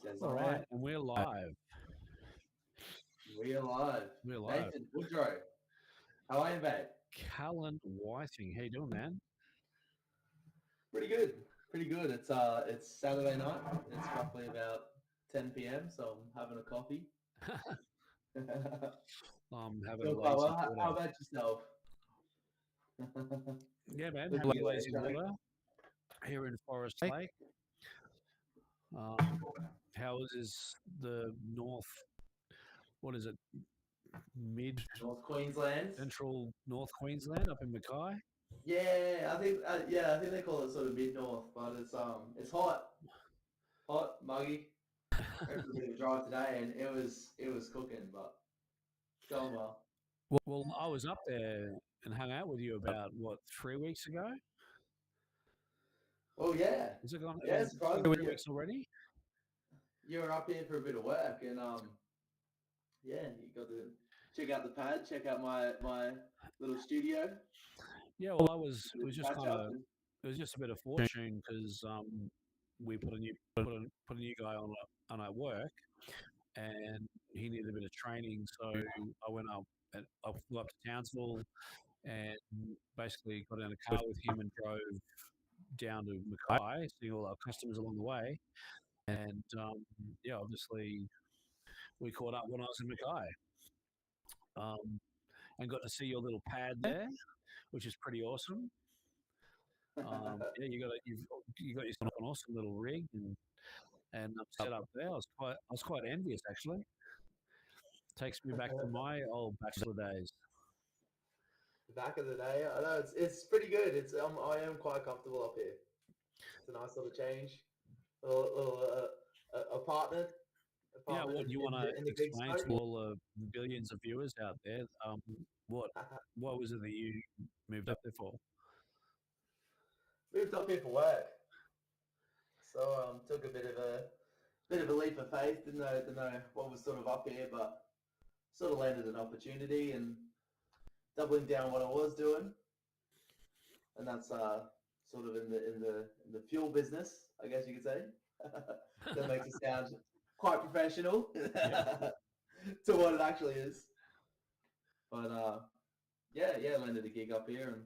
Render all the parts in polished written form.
Says All on right, air. and we're live. We are live. We're live. Nathan Woodrow. How are you, mate? Callen Whiting, how you doing, man? Pretty good. Pretty good. It's Saturday night. It's roughly about 10 p.m. So I'm having a coffee. I'm having a Feel quite lazy well. water. How about yourself? Yeah, man, Looking having good, a lazy Trey. water here in Forest Lake. Um, how is the north? What is it? Mid North Queensland. central North Queensland up in Mackay. I think they call it sort of mid north, but it's hot, muggy. Went for a bit of a drive today, and it was cooking, but it's going well. Well, I was up there and hung out with you about what 3 weeks ago. Oh yeah, Is it gone? yeah. Is it Surprisingly, 3 weeks already? you were up here for a bit of work, and yeah, you got to check out the pad, check out my little studio, Yeah, well, I was. It was just catch kind up, of. and It was just a bit of fortune because we put a new guy on our work, and he needed a bit of training. So I went up and I flew up to Townsville and basically got in a car with him and drove down to Mackay, seeing all our customers along the way. And yeah, obviously we caught up when I was in Mackay, and got to see your little pad there, which is pretty awesome. Yeah, you got yourself an awesome little rig and set up there. I was quite envious actually. Takes me back to my old bachelor days. back of the day, I know it's pretty good. I am quite comfortable up here. It's a nice little change, little Yeah, apartment what you want to in the big explain smoke. to all the billions of viewers out there? What what was it that you moved up there for? Moved up here for work, so took a bit of a leap of faith. Didn't know what was sort of up here, but sort of landed an opportunity and doubling down what I was doing, and that's sort of in the fuel business, I guess you could say. That makes it sound quite professional to what it actually is. But yeah, landed a gig up here, and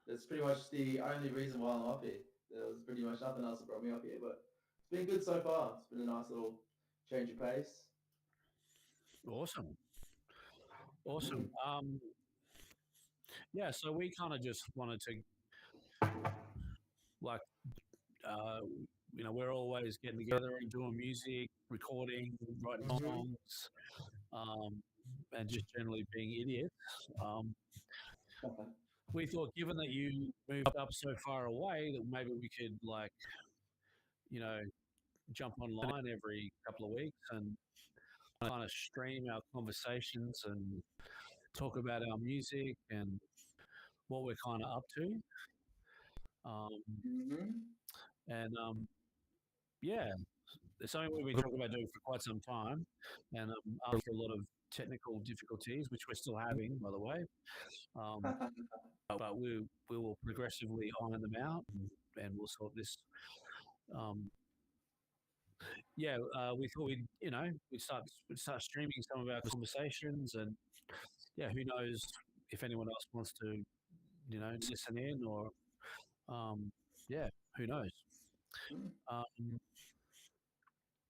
that's pretty much the only reason why I'm up here. There was pretty much nothing else that brought me up here, but it's been good so far. It's been a nice little change of pace. Awesome, awesome. Yeah, so we kind of just wanted to like, uh, we're always getting together and doing music, recording, writing Mm-hmm. songs, um, and just generally being idiots. Um, we thought, given that you moved up so far away, that maybe we could you know, jump online every couple of weeks and kind of stream our conversations and talk about our music and what we're kind of up to. Um, Mm-hmm. and yeah, it's something we've been talking about doing for quite some time. And after a lot of technical difficulties, which we're still having, by the way, um, but we will progressively iron them out and we'll sort this. Um, yeah, we thought we'd start streaming some of our conversations, and yeah, who knows if anyone else wants to listen in or yeah, who knows. Um,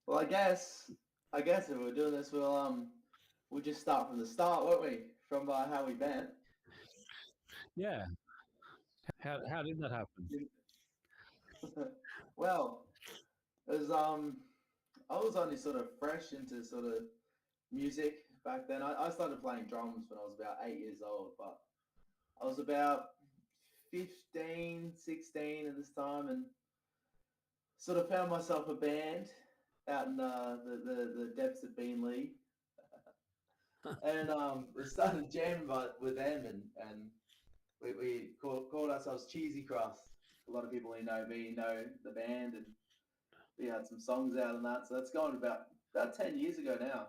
Well, I guess if we're doing this, we'll just start from the start, won't we? From how we met. yeah, how did that happen? Well, it was I was only sort of fresh into sort of music back then. I started playing drums when I was about 8 years old, but I was about 15, 16 at this time, and sort of found myself a band out in the depths of Beanley, and we started jamming with them, and we called ourselves Cheesy Crust. A lot of people who know me know the band, and we had some songs out and that. So that's going about 10 years ago now,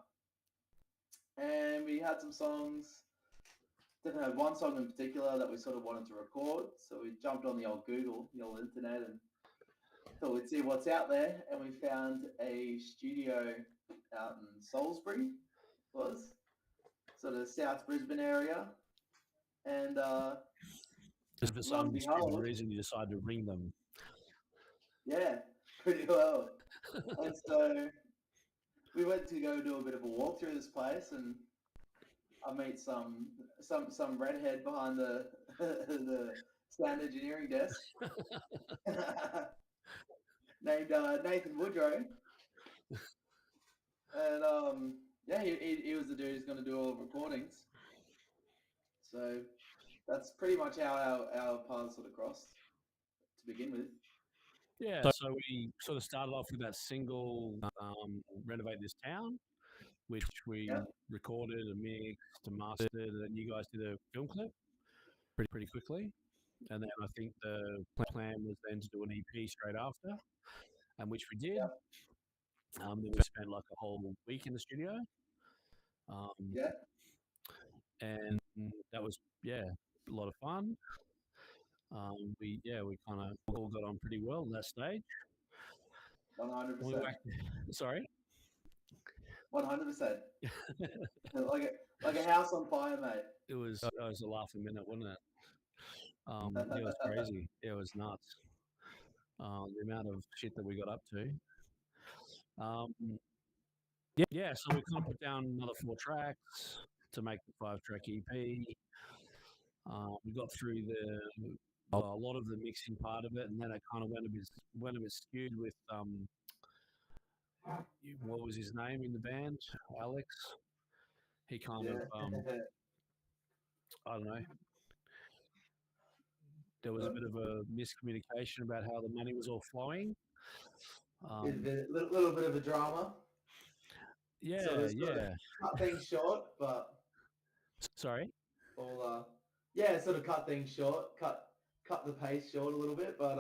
and we had some songs. Didn't have one song in particular that we sort of wanted to record, so we jumped on the old Google, the old internet, and thought we'd see what's out there, and we found a studio out in Salisbury, was sort of South Brisbane area, and For lo and some stupid behold, reason, you decide to ring them. yeah, pretty well. And so we went to go do a bit of a walk through this place, and I meet some redhead behind the the sound engineering desk named Nathan Woodrow, and yeah, he was the dude who's going to do all the recordings. So that's pretty much how our paths sort of crossed to begin with. Yeah, so we sort of started off with that single, Renovate This Town, which we Yep. recorded and mixed and mastered, and then you guys did a film clip pretty quickly. And then I think the plan was then to do an EP straight after, and which we did. Yep. Then we spent like a whole week in the studio. Yeah. And that was, a lot of fun. We kind of all got on pretty well at that stage. 100%. Sorry? 100%. like a house on fire, mate. It was a laughing minute, wasn't it? It was crazy. It was nuts. The amount of shit that we got up to. So we kind of put down another 4 tracks to make the 5-track EP. We got through a lot of the mixing part of it, and then it kind of went a bit skewed with what was his name in the band? Alex. He kind of I don't know. There was a bit of a miscommunication about how the money was all flowing. A little bit of a drama. Yeah, so cut things short, but sorry. All sort of cut things short, cut the pace short a little bit, but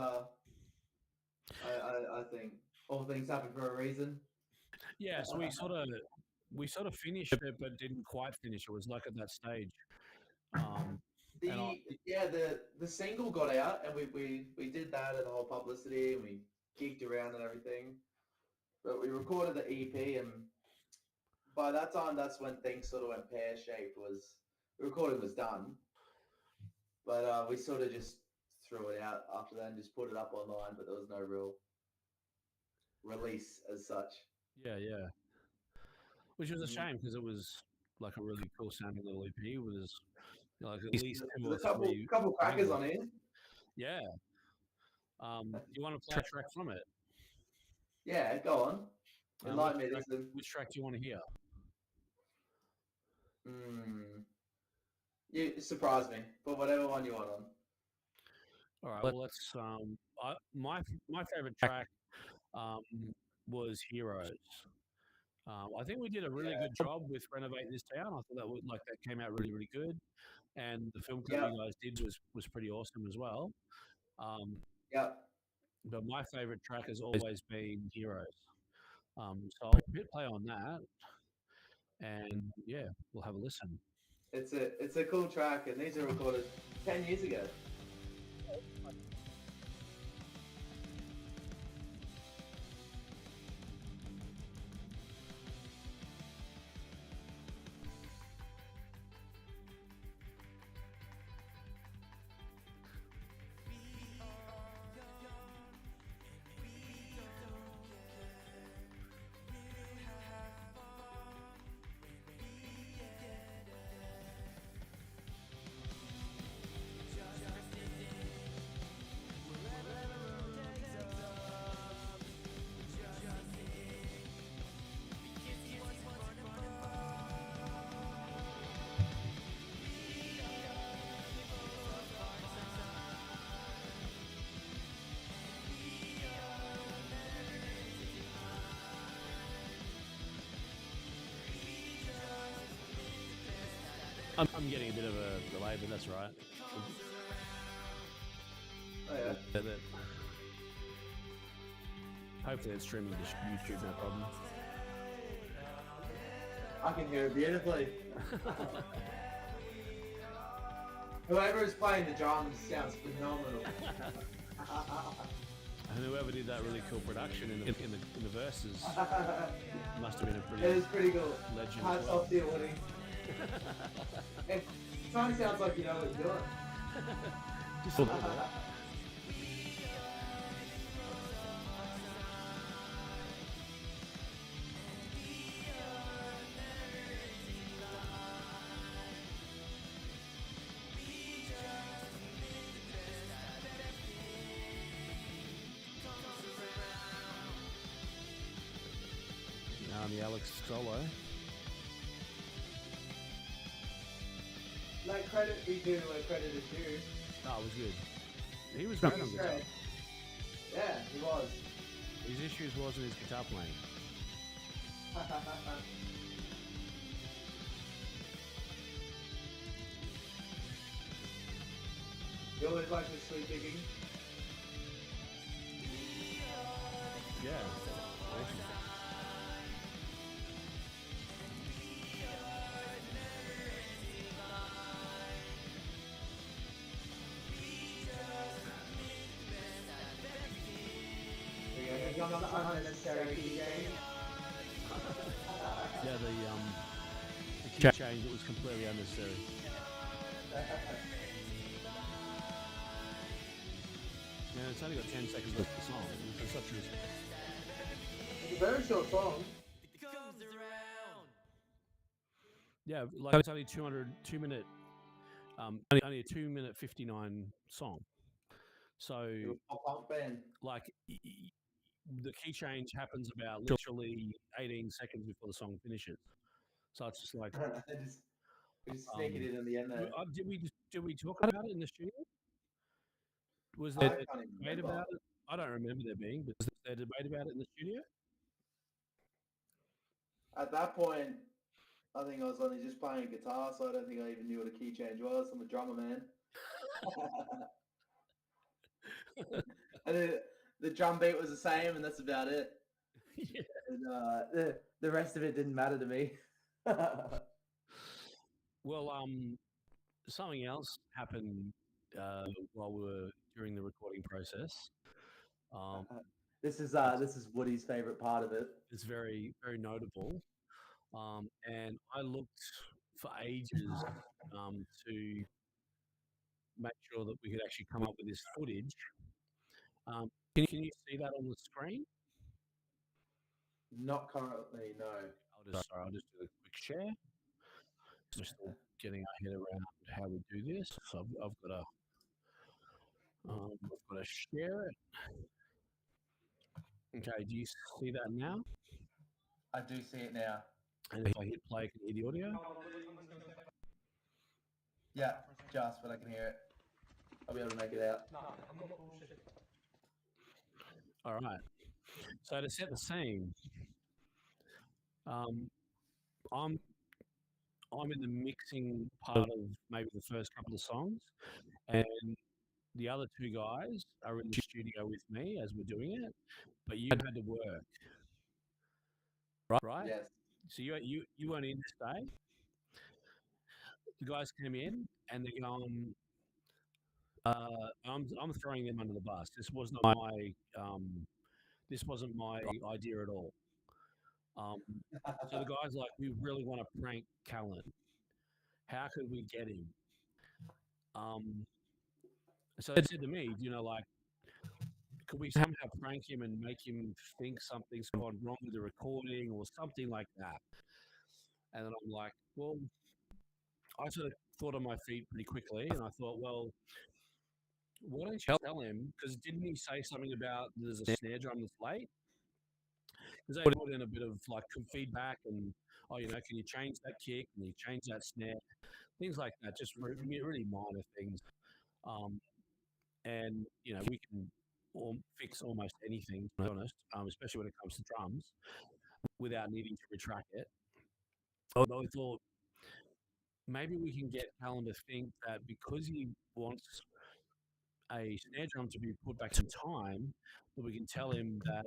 I think all things happen for a reason. Yeah, so we sort of finished it, but didn't quite finish. It was like at that stage. The single got out, and we did that and the whole publicity, and we geeked around and everything. But we recorded the EP, and by that time, that's when things sort of went pear-shaped. The recording was done, but we sort of just threw it out after that and just put it up online, but there was no real release as such. Yeah. Which was a shame, because it was like a really cool sounding little EP. It was like at least There's a couple crackers on it. Yeah. You want to play a track from it? Yeah, go on. Enlighten me. Which track do you want to hear? You surprise me. Put whatever one you want on. All right. Well, let's. My favorite track was Heroes. I think we did a really good job with Renovate This Town. I thought that came out really, really good, and the film clip you guys did was pretty awesome as well. But my favorite track has always been Heroes. So I'll hit play on that, and we'll have a listen. It's a cool track, and these are recorded 10 years ago. I'm getting a bit of a delay, but that's right. Oh, yeah. Hopefully it's streaming to YouTube, no problem. I can hear it beautifully. Whoever is playing the drums sounds phenomenal. And whoever did that really cool production in the verses must have been a It pretty is pretty cool. legend as Hats well. off to you, Woody. It kind of sounds like you know what you're doing. Just a little bit. The Alex solo. Let credit be due where credit is due. Oh, it was good. He was great on guitar. Great. Yeah, he was. His issues wasn't his guitar playing. You always like the sweet digging? Yeah. Awesome. Unnecessary key change. Yeah, the key change that was completely unnecessary. Yeah, it's only got 10 seconds left of the song. It's such a... It's a very short song. Yeah, like it's only 2 minute, only a 2 minute 59 song. So, like, the key change happens about literally 18 seconds before the song finishes. So it's just like just sneak it in the end there. Did we talk about it in the studio? Was there debate about it? I don't remember there being, but was there debate about it in the studio? At that point, I think I was only just playing guitar, so I don't think I even knew what a key change was. I'm a drummer, man. And the drum beat was the same, and that's about it. Yeah. And the rest of it didn't matter to me. Well, something else happened while we were during the recording process. This is Woody's favorite part of it. It's very, very notable. And I looked for ages to make sure that we could actually come up with this footage. Can you see that on the screen? Not currently, no. I'll just do a quick share. We're still getting our head around how we do this. So I've got to share it. Okay, do you see that now? I do see it now. And if I hit play, can you hear the audio? Yeah, just, but I can hear it. I'll be able to make it out. All right. So to set the scene, I'm in the mixing part of maybe the first couple of songs, and the other two guys are in the studio with me as we're doing it. But you had to work, right? Yes. So you weren't in this day. The guys came in and they're going. I'm throwing them under the bus. This was not my. This wasn't my idea at all. So the guy's like, we really want to prank Callen. How could we get him? So they said to me, like, could we somehow prank him and make him think something's gone wrong with the recording or something like that? And then I'm like, well, I sort of thought on my feet pretty quickly, and I thought, well, why don't you tell him? Because didn't he say something about there's a snare drum that's late? Because they put in a bit of like feedback and, can you change that kick? Can you change that snare? Things like that, just really minor things. And, we can fix almost anything, to be honest, especially when it comes to drums, without needing to retract it. Although I thought maybe we can get Callen to think that because he wants a snare drum to be put back in time, that we can tell him that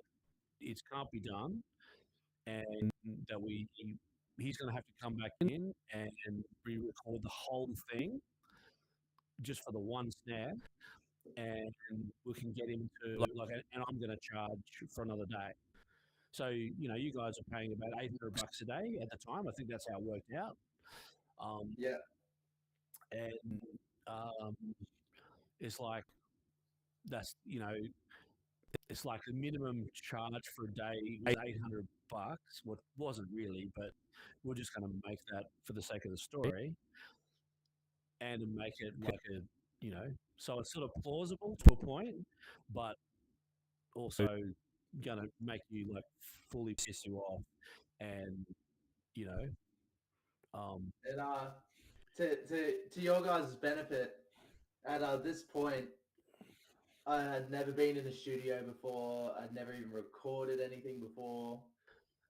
it can't be done and that he's going to have to come back in and re-record the whole thing just for the one snare. and we can get him to like, and I'm going to charge for another day. So you guys are paying about $800 a day at the time. I think that's how it worked out. Yeah. And um, it's like that's it's like the minimum charge for a day was $800. Well, it wasn't really, but we're just going to make that for the sake of the story and make it like a so it's sort of plausible to a point, but also going to make you like fully piss you off, and you know, um, And to your guys' benefit, at this point, I had never been in a studio before. I'd never even recorded anything before.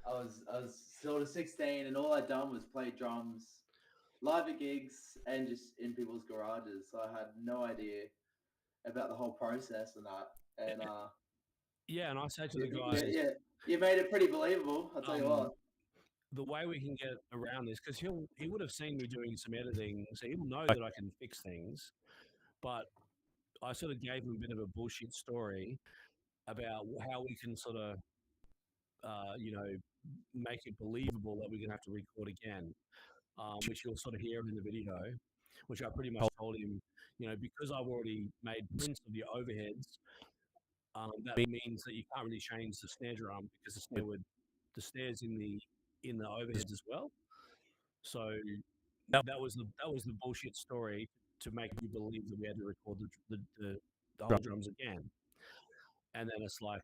I was sort of 16, and all I'd done was play drums live at gigs and just in people's garages. So I had no idea about the whole process and that. And yeah. And I say to the yeah, guys, yeah, you made it pretty believable. I'll tell you what. the way we can get around this, because he would have seen me doing some editing, so he'll know that I can fix things. But I sort of gave him a bit of a bullshit story about how we can sort of, make it believable that we're going to have to record again, which you'll sort of hear in the video, which I pretty much told him, because I've already made prints of the overheads, that means that you can't really change the snare drum because the snares in the overheads as well. So that was the bullshit story to make you believe that we had to record the whole drums again. And then it's like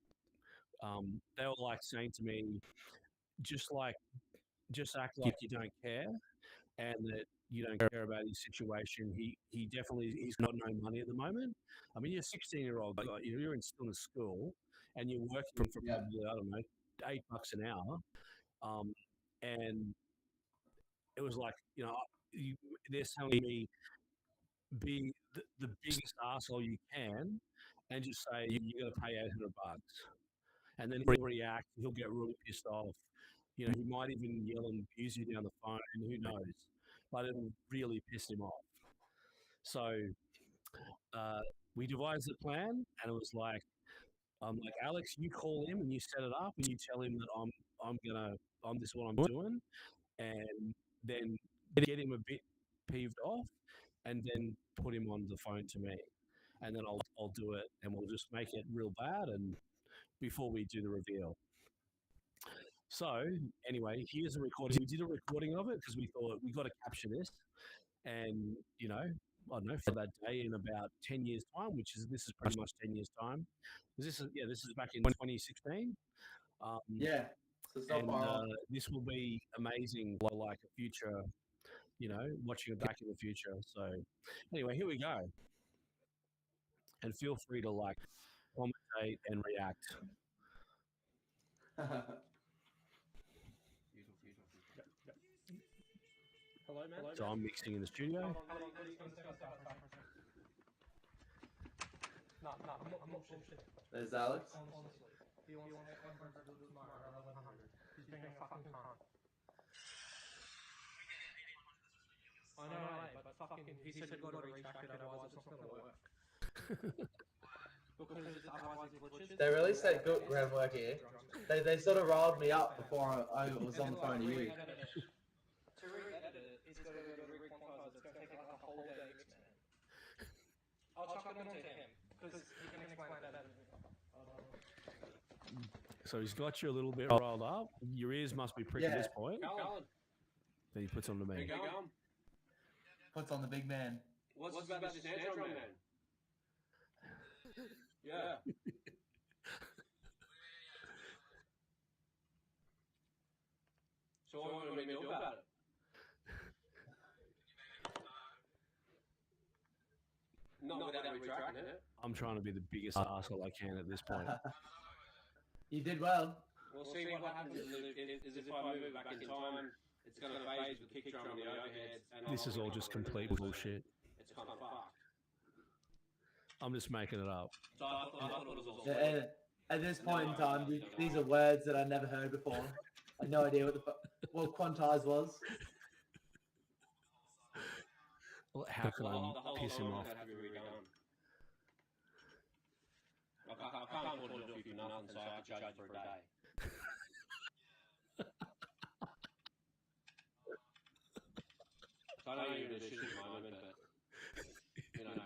they were like saying to me, just act like you don't care and that you don't care about his situation. He's got no money at the moment. I mean, you're a 16-year-old guy. You're still in school and you're working for Yeah. probably, I don't know, $8 an hour. And it was like, they're telling me be the biggest asshole you can and just say you got to pay $800. And then he'll react. He'll get really pissed off. He might even yell and abuse you down the phone. Who knows? But it'll really piss him off. So we devised a plan, and it was like, Alex, you call him and you set it up, and you tell him that this is what I'm doing, and then get him a bit peeved off, and then put him on the phone to me, and then I'll do it, and we'll just make it real bad, and before we do the reveal. So anyway, here's a recording. We did a recording of it because we thought we got to capture this, and I don't know, for that day in about 10 years' time, this is pretty much 10 years' time. This is back in 2016. Yeah. So it's not And far off. this will be amazing for like a future, watching it back in the future. So anyway, here we go. And feel free to like commentate and react. Hello, man. So I'm mixing in the studio. No, I'm not bullshitting. There's Alex. Honestly. He wants to do it tomorrow at 1100. He's being a fucking cunt. I know, but fucking, he said you gotta retract it, otherwise it's not gonna work. Because otherwise it glitches. They really said good groundwork here. They sort of riled me up before I was on the phone to you. To re-edit it, it's gonna go to re-quantize it. It's gonna take like a whole day mix, man. I'll chuck it onto him, because he can explain it better than me. So he's got you a little bit rolled up. Your ears must be pricked at this point. Callen, Then he puts on to me. Puts on the big man. what's about the snare drum, man? Yeah. So what want to make me do about it? Not without retracting it. I'm trying to be the biggest asshole I can at this point. You did well. We'll see what happens is if I move it back in time, it's going to phase with the kick drum and the overheads. And This is all just complete bullshit. It's kind of fucked. I'm just making it up. So I thought it was all Yeah, at this point in time, these are words that I never heard before. I had no idea what quantize was. Well, how can I piss him off? Have to be redone. I can't afford to do it for you for nothing, so I have to charge you for a day. So I know you're in a shit at the moment, but you know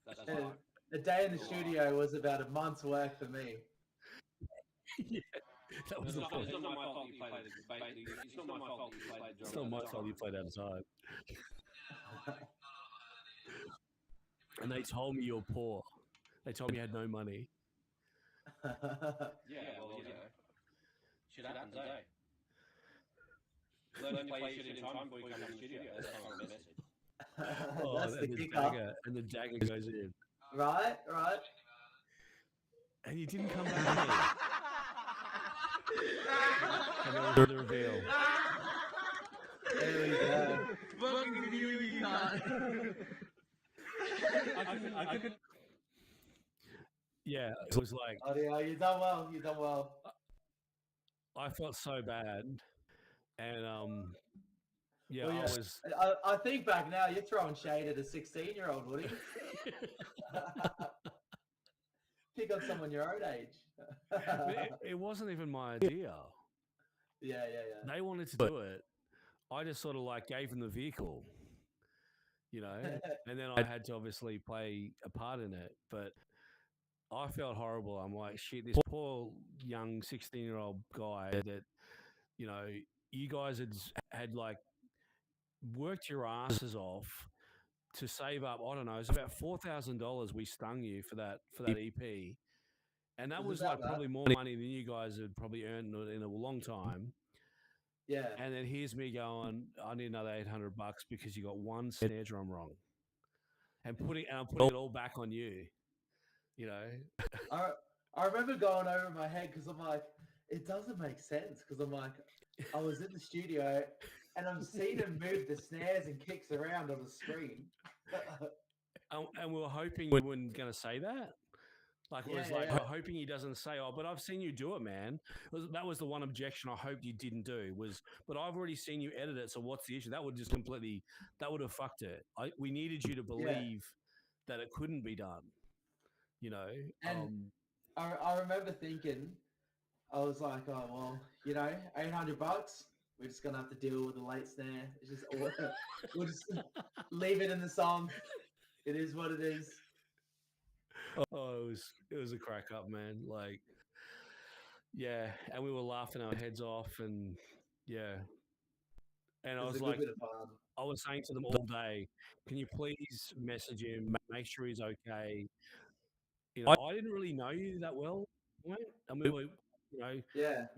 that's fine. A day in the studio was about a month's work for me. Yeah, that was It's the not, point. it's not my fault that you played the It's not my fault that you played the drums. It's not my at the fault you time. played outside. And they told me you're poor. They told me you had no money. Yeah, well, shit happens, eh? Learn to play your shit in time before you come to the studio. That's kind of the message. That's the and kicker. the dagger goes in. Right. And you didn't come back in. And there was the reveal. There we go. Fucking you can't. I could. Yeah, it was like Oh, yeah, you done well. You done well. I felt so bad, and yeah, Well, yeah. I was. I think back now, you're throwing shade at a 16-year-old, Woody. Pick on someone your own age. It wasn't even my idea. Yeah. They wanted to do it. I just sort of like gave them the vehicle, and then I had to obviously play a part in it. But I felt horrible. I'm like, shit, this poor young 16-year-old guy that, you guys had like worked your asses off to save up. I don't know, it's about $4,000 we stung you for that EP, and that was like probably more money than you guys had probably earned in a long time. Yeah. And then here's me going, I need another $800 because you got one snare drum wrong, and I'm putting it all back on you. I remember going over my head because I'm like, it doesn't make sense. Because I'm like, I was in the studio and I'm seeing him move the snares and kicks around on the screen. And we were hoping you weren't going to say that. Like, it was like, I'm hoping he doesn't say, oh, but I've seen you do it, man. That was the one objection I hoped you didn't do but I've already seen you edit it, so what's the issue? That would have fucked it. We needed you to believe that it couldn't be done, And I remember thinking, I was like, oh, well, $800, we're just going to have to deal with the late snare. It's just, we'll just leave it in the song. It is what it is. Oh, it was a crack up, man. Like, yeah, and we were laughing our heads off, and yeah, and I was like, I was saying to them all day, can you please message him, make sure he's okay? I didn't really know you that well, mate. I mean, we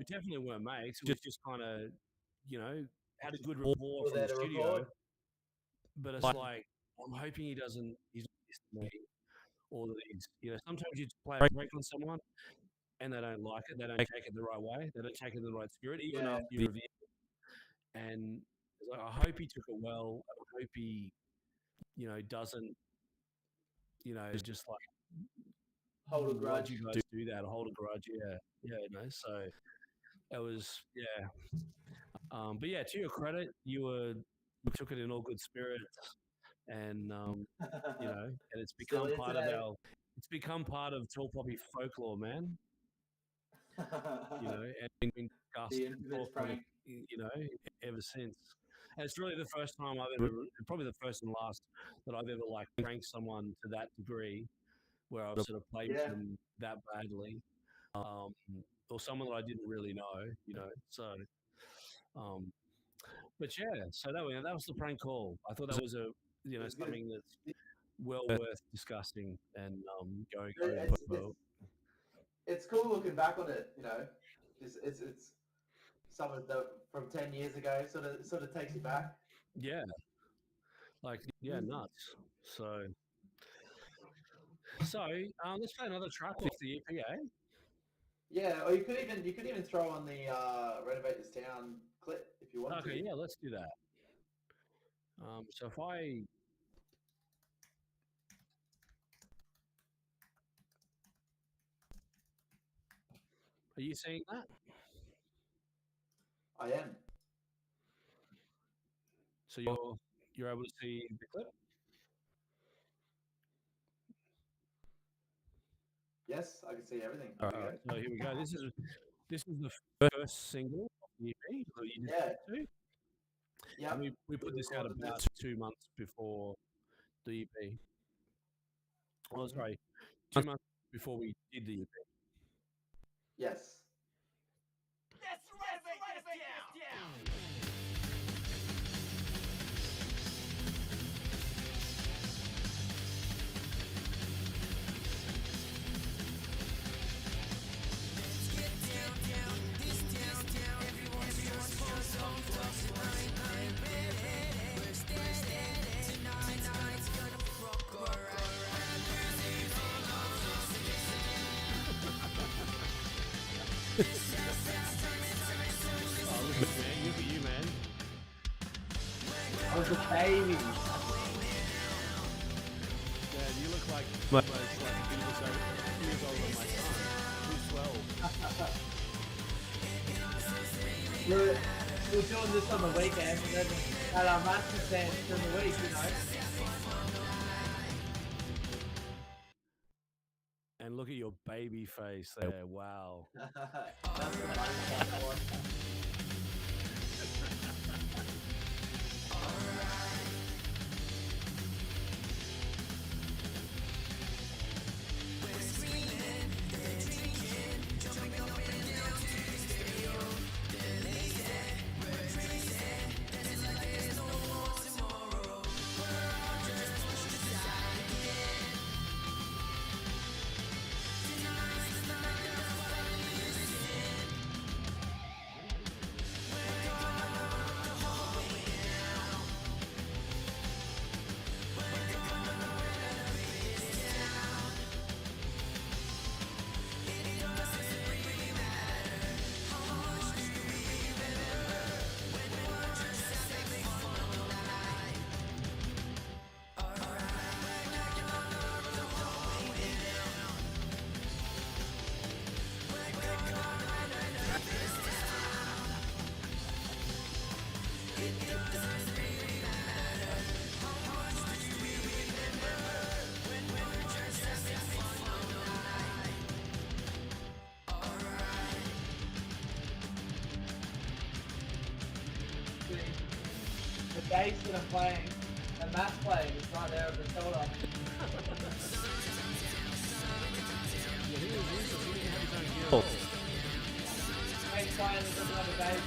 definitely weren't mates. We just kind of, had a good rapport from the studio. But it's like, I'm hoping he's not me, or that sometimes you play a break on someone and they don't like it. They don't take it the right way. They don't take it in the right spirit, even after you review it. And like, I hope he took it well. I hope he, doesn't, just like hold a grudge. You guys do that? Hold a grudge, yeah. So it was, yeah. But yeah, to your credit, you took it in all good spirits, and and it's become part of it's become part of Tall Poppy folklore, man. And been discussed, ever since. And it's really the first time probably the first and last that I've ever like pranked someone to that degree, where I've sort of played them that badly, or someone that I didn't really know, So, but yeah, so that was the prank call. I thought that was something that's well worth discussing and going over. It's cool looking back on it, It's some of the from 10 years ago. Sort of takes you back. Yeah, like nuts. So let's play another track off the EPA. Yeah, or you could even throw on the Renovate This Town clip if you want to. Okay, yeah, let's do that. So if I are you seeing that? I am. So you're able to see the clip? Yes, I can see everything. All There we right, go. so here we go. This is the first single of the EP that you just Yeah. listened to. Yeah. And we put this out recorded about this. 2 months before the EP. Oh, Mhm. sorry, 2 months before we did the EP. Yes. Oh, look at you, man. I was a baby. Man, you look like almost like a few years older than my son. Who's 12. We're doing this on the weekend, and then at our master dance during the week, you know. And look at your baby face there. Wow. That's the funny part. The bass that I'm playing, and Matt's playing, it's right there over the shoulder. Yeah, he didn't have his own gear. He's playing, there's another bass.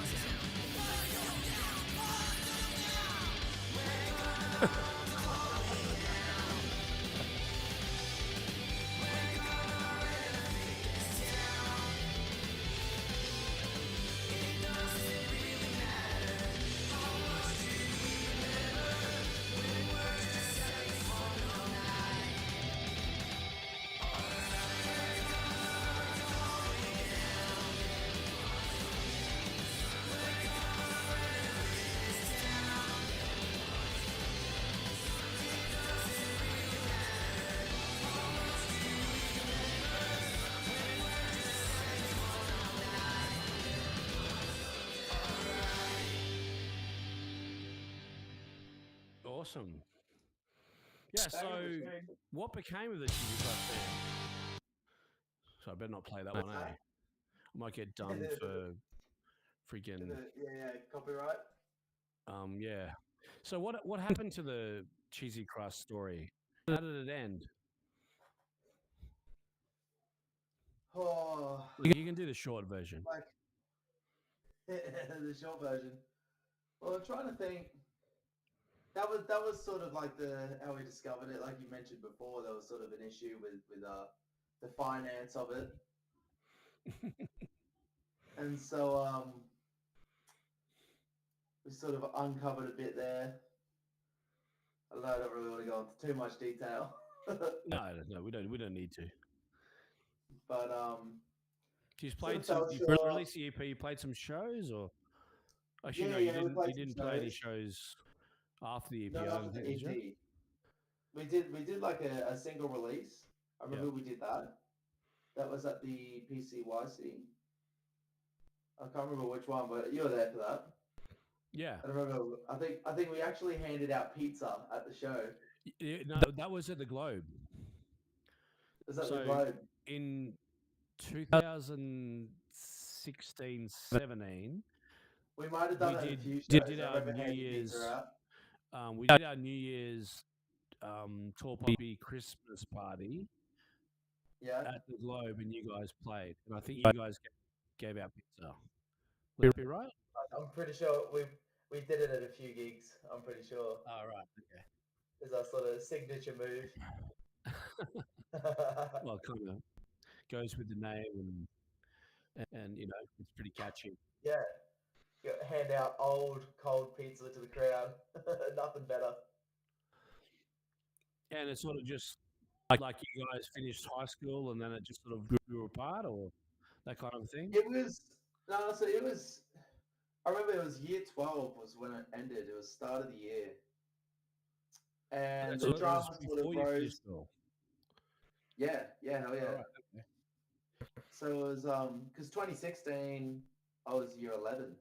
Awesome. Yeah, so That was great. what became of the Cheesy Club band? So I better not play that one, eh? I might get done for freaking Yeah, copyright. yeah. So what happened to the Cheesy Crust story? How did it end? Oh, You can do the short version. like the short version. Well, I'm trying to think. That was sort of like how we discovered it. Like you mentioned before, there was sort of an issue with the finance of it, and so we sort of uncovered a bit there. I don't really want to go into too much detail, No, we don't need to. but You've sort played of some. fell You short. released the EP. You played some shows, or actually no, Yeah, you we didn't. played You some didn't play any shows. shows after the EP. No, I not don't with the think, did you? EP. We did like a single release. I remember we did that. That was at the PCYC. I can't remember which one, but you were there for that. Yeah. I remember. I think we actually handed out pizza at the show. No, that was at the Globe. Was that So, the Globe? in 2016-17, We might have we done it in a few did shows. I our remember New handing pizza Year's. out. We did our New Year's Tall Poppy Christmas party Yeah. at the Globe, and you guys played, and I think you guys gave out pizza. Would that be right? I'm pretty sure we did it at a few gigs. I'm pretty sure. Oh, right. Okay. It's our sort of signature move. Well, it kind of goes with the name, and you know, it's pretty catchy. Yeah. Hand out old cold pizza to the crowd. Nothing better. And it's sort of just like you guys finished high school, and then it just sort of grew apart, or that kind of thing. It was no, so it was. I remember it was year 12 was when it ended. It was start of the year, and So the it drama was sort of before you rose. finished school. Yeah, hell yeah. All right. Okay. So it was because 2016 I was year 11.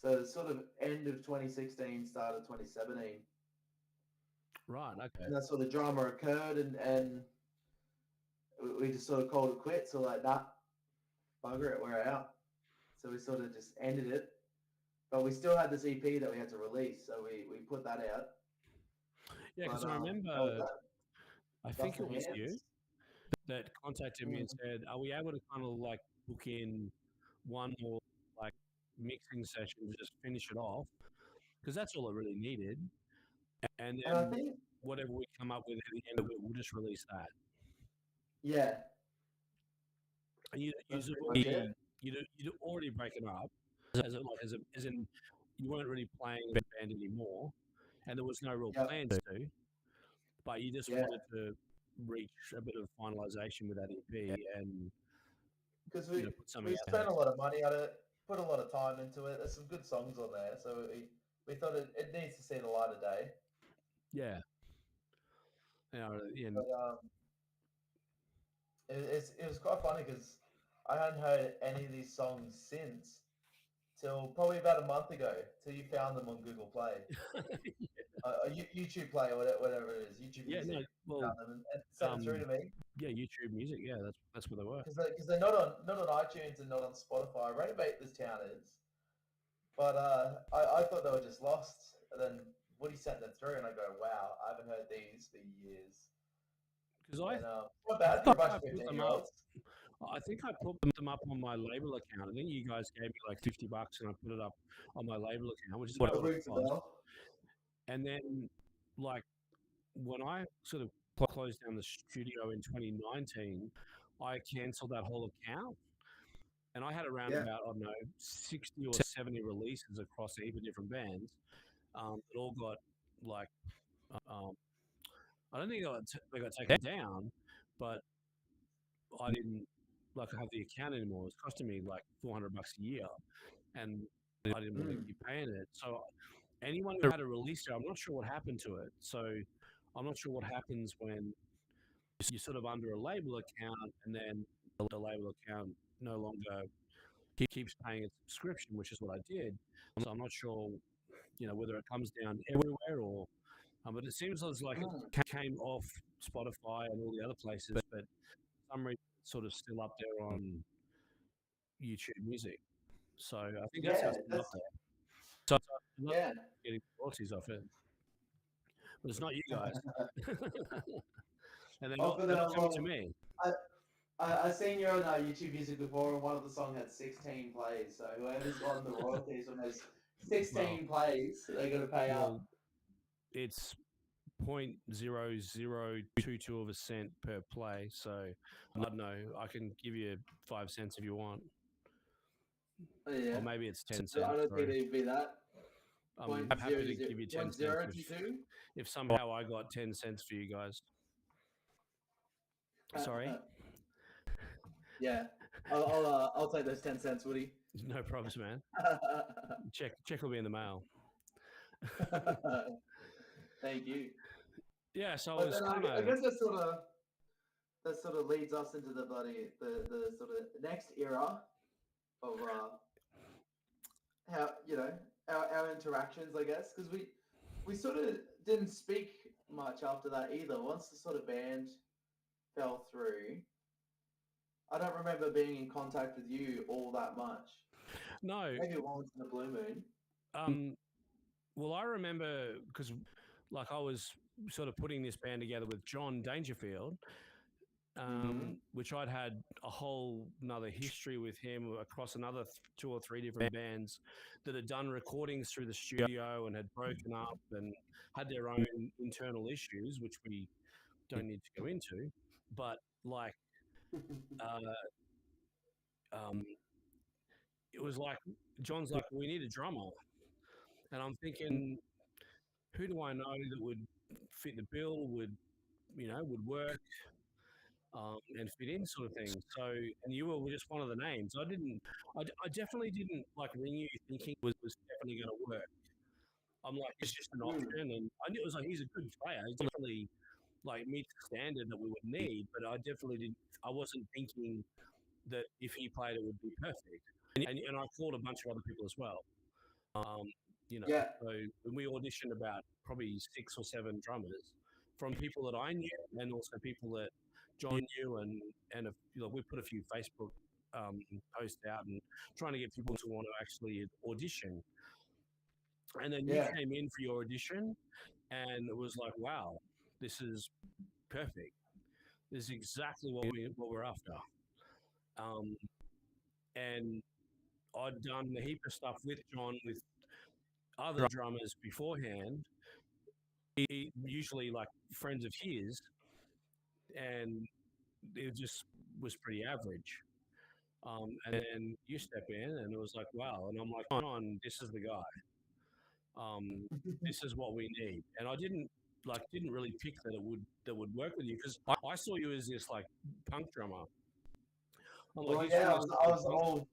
So sort of end of 2016, start of 2017. Right. Okay. And that's where the drama occurred, and we just sort of called it quits. So like, nah, bugger it, we're out. So we sort of just ended it. But we still had this EP that we had to release, so we put that out. Yeah, because But, I that was remember, that. I That's think the it was you hands. that contacted me and said, "Are we able to kind of like book in one more like mixing session to just finish it off? Because that's all it really needed, and And I then think, whatever we come up with at the end of it, we'll just release that." yeah, And you'd that's pretty much already it. you'd already broken up as in you weren't really playing in the band anymore, and there was no real Yep. plans to, but you just Yeah. wanted to reach a bit of finalization with that EP and Because put something we out spent there. a lot of money on it, put a lot of time into it. There's some good songs on there, so we thought it needs to see the light of day. Yeah. And But it was quite funny because I hadn't heard any of these songs since till probably about a month ago. Till you found them on Google Play, YouTube Play, or whatever it is, YouTube yeah, Music. no, well, Found them and sent them through to me yeah, YouTube Music, yeah, that's where they were. because they're not on iTunes and not on Spotify. Renovate this town is, but I thought they were just lost. And then Woody sent them through, and I go, wow, I haven't heard these for years. Because I And not bad for a bunch of put them 15-year-olds. I think I put them up on my label account. I think you guys gave me like $50 and I put it up on my label account, which is about It what it rings a was. bell. And then, like, when I sort of closed down the studio in 2019, I canceled that whole account. And I had around about, I don't know, 60 or 70 releases across a heap of different bands. It all got, like, I don't think they got taken down, but I didn't, like, have the account anymore. It was costing me, like, $400 a year. And I didn't want to be paying it. So anyone who had a release there, I'm not sure what happened to it. So I'm not sure what happens when you're sort of under a label account and then the label account no longer keeps paying its subscription, which is what I did. So I'm not sure, whether it comes down everywhere or, but it seems like it came off Spotify and all the other places, but for some reason it's sort of still up there on YouTube Music. So I think that's how it's still up there. So I'm not getting royalties off it. But it's not you guys. And they're not coming to me. I seen you on YouTube Music before, and one of the songs had 16 plays. So whoever's gotten the royalties on those 16 plays, they're going to pay up. It's 0.0022 of a cent per play. So I don't know. I can give you 5 cents if you want. Yeah. Or maybe it's 10 cents. I don't think it'd be that. I'm happy to give you 10 cents if somehow I got 10 cents for you guys. Sorry? Yeah. I'll take those 10 cents, Woody. No problems, man. Check will be in the mail. Thank you. Yeah, so I guess that sort of leads us into the sort of next era of how our interactions, I guess, because we sort of didn't speak much after that either. Once the sort of band fell through, I don't remember being in contact with you all that much. No, Maybe once in a blue moon. well, I remember because, like, I was sort of putting this band together with John Dangerfield, which I'd had a whole another history with him across another two or three different bands that had done recordings through the studio and had broken up and had their own internal issues, which we don't need to go into. But like, it was like John's like, we need a drummer, and I'm thinking, who do I know that would fit the bill? Would work. And fit in sort of thing. So, and you were just one of the names. I definitely didn't like ring you thinking it was definitely going to work. I'm like, it's just an option. And I knew it was like, he's a good player. He's definitely like meets the standard that we would need, but I definitely I wasn't thinking that if he played, it would be perfect. And I called a bunch of other people as well. Yeah. So we auditioned about probably 6 or 7 drummers from people that I knew and also people that John knew, and we put a few Facebook posts out and trying to get people to want to actually audition. And then you came in for your audition, and it was like, wow, this is perfect. This is exactly what we're after. And I'd done a heap of stuff with John with other drummers beforehand, usually like friends of his, and it just was pretty average. And then you step in, and it was like, wow. And I'm like, John, this is the guy. This is what we need. And I didn't really pick that would work with you because I saw you as this like punk drummer. I'm like, I was all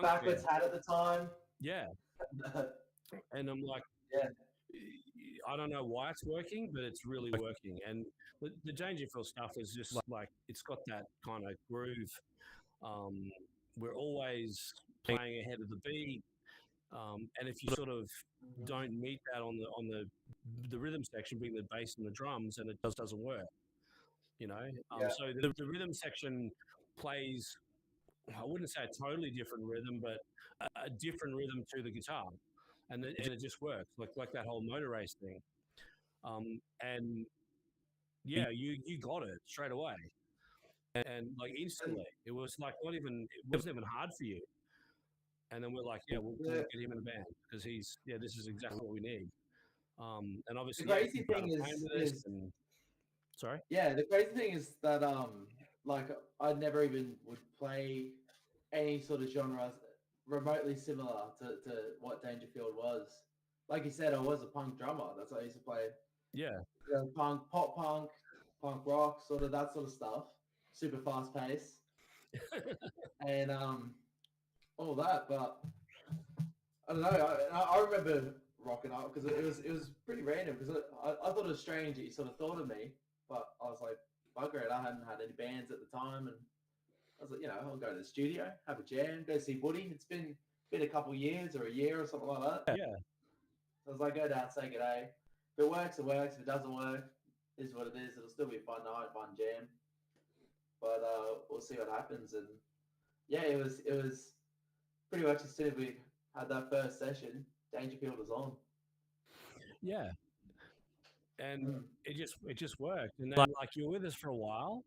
backwards hat at the time. Yeah. And I'm like, I don't know why it's working, but it's really working. And the Dangerfield stuff is just like, it's got that kind of groove. We're always playing ahead of the beat. And if you sort of don't meet that on the rhythm section, being the bass and the drums, and it just doesn't work, So the rhythm section plays, I wouldn't say a totally different rhythm, but a different rhythm to the guitar, and it just works like that whole motor race thing. And yeah, you got it straight away, and like instantly. It was like it wasn't even hard for you. And then we're like, we'll get him in the band because this is exactly what we need. And obviously, the crazy thing is sorry. Yeah, the crazy thing is that like I never even would play any sort of genre remotely similar to what Dangerfield was. Like you said, I was a punk drummer. That's what I used to play. Yeah. Punk, pop punk rock, sort of that sort of stuff. Super fast pace. And all that, but I don't know. I remember rocking up because it was pretty random because I thought it was strange that you sort of thought of me, but I was like, bugger it, I hadn't had any bands at the time, and I was like, I'll go to the studio, have a jam, go see Woody. It's been a couple of years or a year or something like that. Yeah. So I was like, go down, say good day. If it works, it works. If it doesn't work, it is what it is. It'll still be a fun night, fun jam. But we'll see what happens. And yeah, it was pretty much as soon as we had that first session, Dangerfield was on. Yeah. And it just worked. And then like you were with us for a while,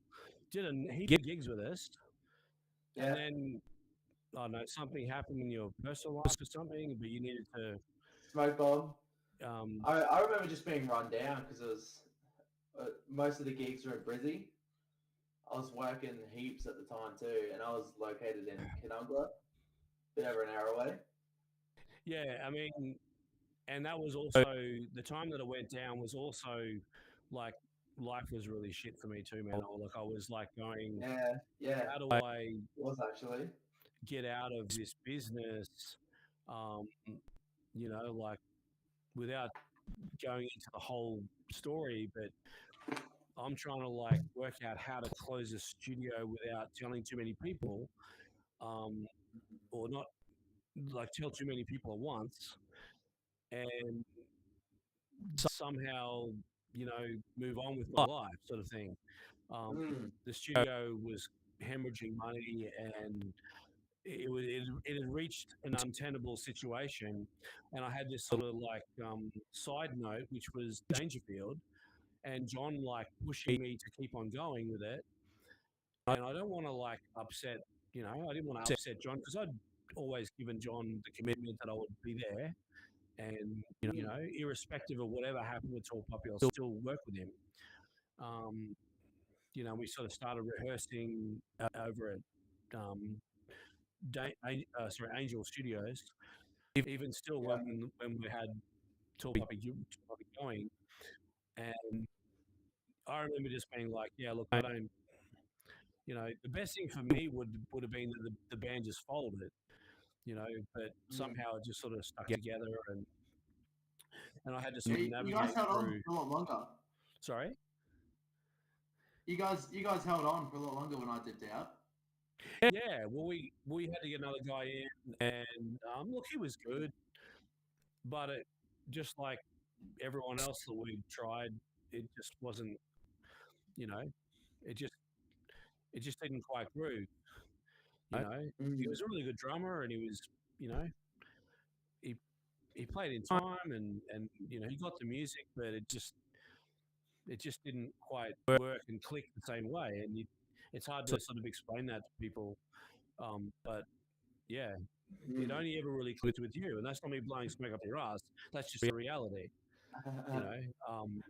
did a heap of gigs with us. Yeah. And then I don't know, something happened in your personal life or something, but you needed to smoke bomb. I remember just being run down because it was most of the gigs were in Brizzy. I was working heaps at the time too, and I was located in Canungra, a bit over an hour away. Yeah, I mean, and that was also the time that it went down was also like life was really shit for me too, man. Like I was like going, how do I actually get out of this business? Like without going into the whole story, but I'm trying to like work out how to close a studio without telling too many people, or not like tell too many people at once, and somehow move on with my life, sort of thing. The studio was hemorrhaging money, and it had reached an untenable situation. And I had this sort of like side note, which was Dangerfield, and John like pushing me to keep on going with it. And I don't want to like upset, I didn't want to upset John because I'd always given John the commitment that I would be there. And, irrespective of whatever happened with Tall Puppy, I'll still work with him. We sort of started rehearsing over at Angel Studios. Even still, when we had Tall Puppy going, and I remember just being like, "Yeah, look, I don't." The best thing for me would have been that the band just folded, but somehow it just sort of stuck together, and I had to sort of navigate you guys held through. on for a lot longer. Sorry? You guys held on for a lot longer when I dipped out. Yeah, well, we had to get another guy in, and look, he was good, but it just like everyone else that we tried, it just wasn't, it just didn't quite groove. He was a really good drummer, and he was, he played in time, and he got the music, but it just didn't quite work and click the same way, and it's hard to sort of explain that to people, but yeah, it only ever really clicked with you, and that's not me blowing smoke up your ass. That's just the reality.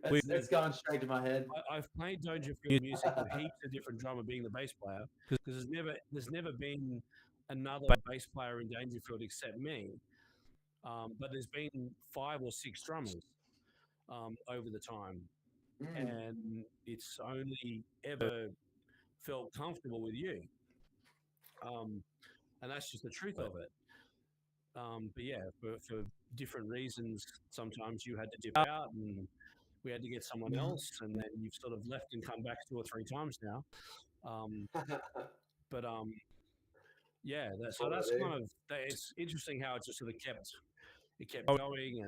It's going straight to my head. I've played Dangerfield music with heaps of different drummer being the bass player, because there's never been another bass player in Dangerfield except me. But there's been 5 or 6 drummers over the time, and it's only ever felt comfortable with you. And that's just the truth of it. But yeah, for different reasons, sometimes you had to dip out, and we had to get someone else, and then you've sort of left and come back 2 or 3 times now. But yeah, that's kind of. It's interesting how it just sort of kept going,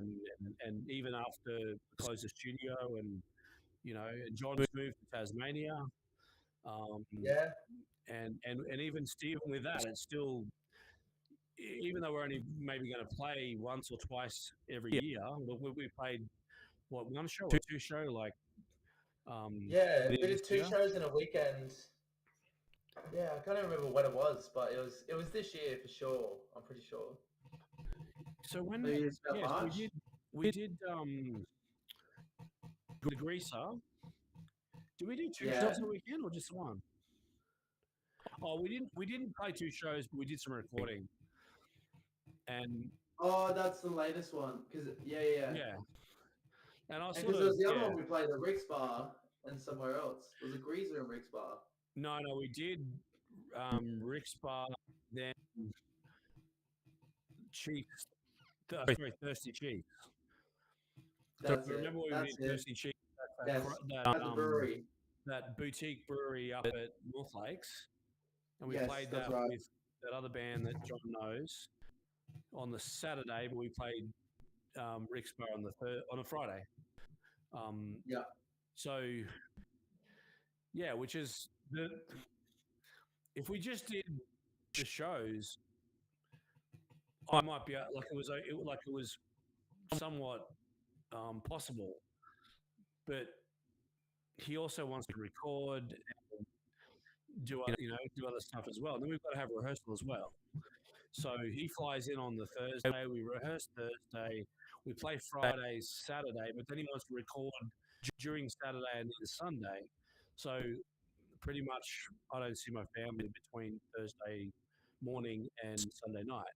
and even after we closed the studio, and John's moved to Tasmania. And even Stephen with that, it's still, even though we're only maybe going to play once or twice every year, we played one show or 2 shows, like we did 2 shows in a weekend. Yeah, I can't even remember when it was, but it was this year for sure. I'm pretty sure. So when we did the Greaser. Did we do 2 shows a weekend or just one? Oh, we didn't play 2 shows, but we did some recording. And that's the latest one, because yeah. And I because there was the other one we played at Rick's Bar and somewhere else. Was it Greaser and Rick's Bar? No, we did Rick's Bar, then Cheeks. Thirsty Cheeks. That's so remember when we did Thirsty Cheeks? At the brewery. That boutique brewery up at North Lakes, and we played that with that other band that John knows on the Saturday, but we played Rick's Bar on a Friday. So yeah, which is if we just did the shows, I might be like it was somewhat possible, but he also wants to record and do other stuff as well. And then we've got to have rehearsal as well. So he flies in on the Thursday. We rehearse Thursday. We play Friday, Saturday, but then he wants to record during Saturday and then Sunday. So pretty much, I don't see my family between Thursday morning and Sunday night.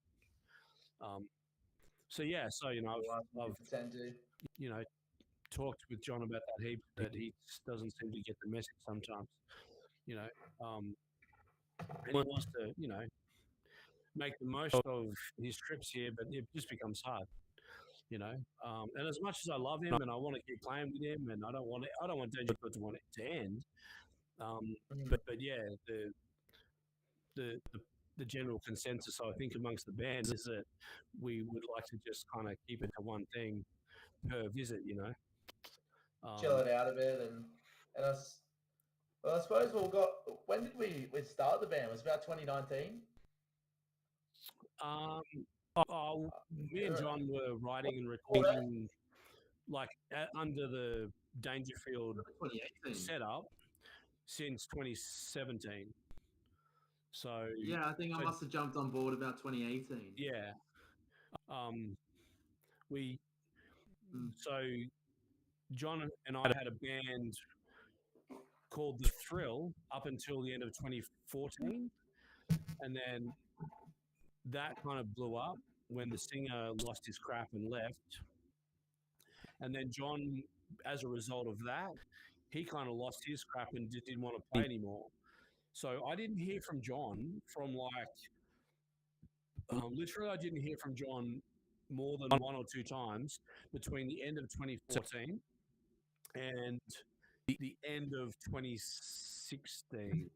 So yeah, I've talked with John about that heap, that he doesn't seem to get the message sometimes, and he wants to, make the most of his trips here, but it just becomes hard, and as much as I love him and I want to keep playing with him, and I don't want Dangerfield to want it to end, but yeah, the general consensus, I think, amongst the band is that we would like to just kind of keep it to one thing per visit, chill it out a bit, and us Well, I suppose when did we start the band? It was about 2019. Me and John were writing and recording like under the Dangerfield 2018. setup since 2017. So Yeah, I think I must have jumped on board about 2018. yeah, we so John and I had a band called The Thrill up until the end of 2014, and then that kind of blew up when the singer lost his crap and left. And then John, as a result of that, he kind of lost his crap and didn't want to play anymore. So I didn't hear from John from literally, I didn't hear from John more than one or two times between the end of 2014 and the end of 2016,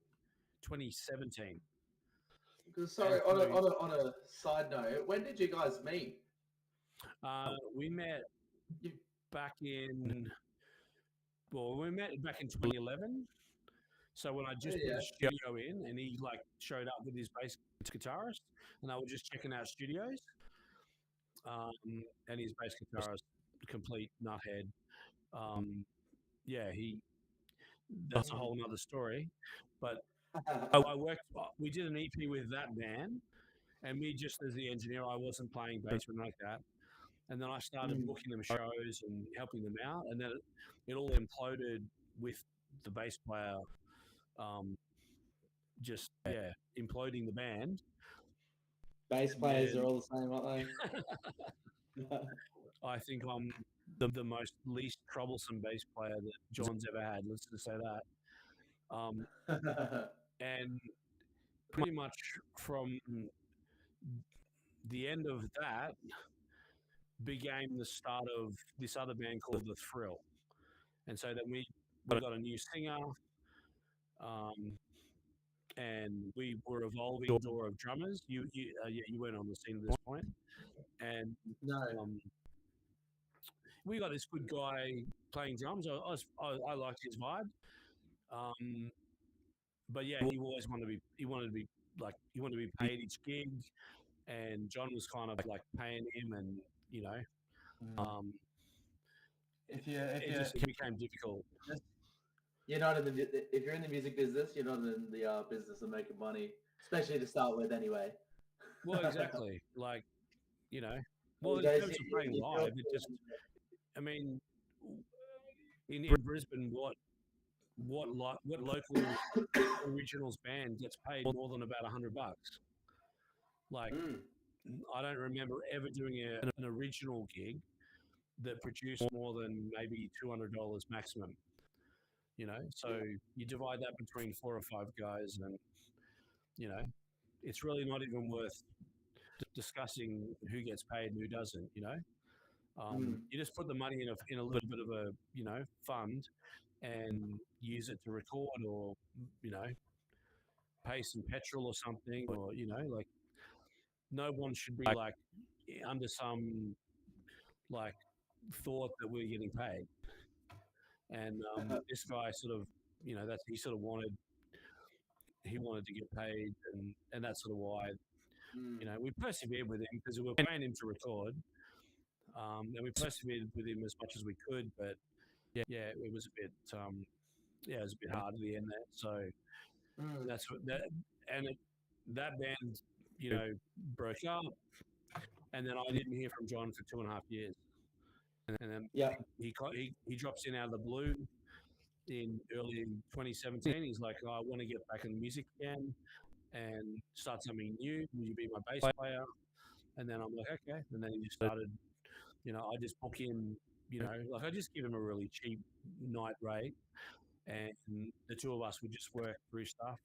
2017. Sorry, on a side note, when did you guys meet? We met back in 2011. So when I just put the studio in, and he like showed up with his bass guitarist, and I was just checking out studios, and his bass guitarist, complete nuthead. That's a whole nother story. But we did an EP with that band, and me just as the engineer, I wasn't playing bass or anything like that. And then I started booking them shows and helping them out, and then it all imploded with the bass player, imploding the band. Bass players are all the same, aren't they? I think I'm the most least troublesome bass player that John's ever had. Let's just say that. And pretty much from the end of that became the start of this other band called The Thrill. And so then we got a new singer, and we were evolving a door of drummers. You weren't on the scene at this point. And No. we got this good guy playing drums. I liked his vibe. But yeah, he wanted to be paid each gig, and John was kind of like paying him, and it became difficult. You're not if you're in the music business, you're not in the business of making money, especially to start with, anyway. Well, exactly. Like, in terms of playing live, it just, I mean, in Brisbane, what local originals band gets paid more than about $100? Like, I don't remember ever doing an original gig that produced more than maybe $200 maximum. So you divide that between 4 or 5 guys, and it's really not even worth discussing who gets paid and who doesn't. You just put the money in a little bit of a fund and use it to record, or pay some petrol or something, or like, no one should be like under some like thought that we're getting paid. And this guy sort of, he sort of wanted to get paid, and that's sort of why, we persevered with him because we were paying him to record, and we persevered with him as much as we could. But yeah, it was a bit, it was a bit hard at the end there. So that's what that band, broke up, and then I didn't hear from John for 2.5 years. And then he drops in out of the blue in early 2017. He's like, I want to get back in music again and start something new. Will you be my bass player? And then I'm like, okay. And then he just started, I just book him, like I just give him a really cheap night rate, and the two of us would just work through stuff.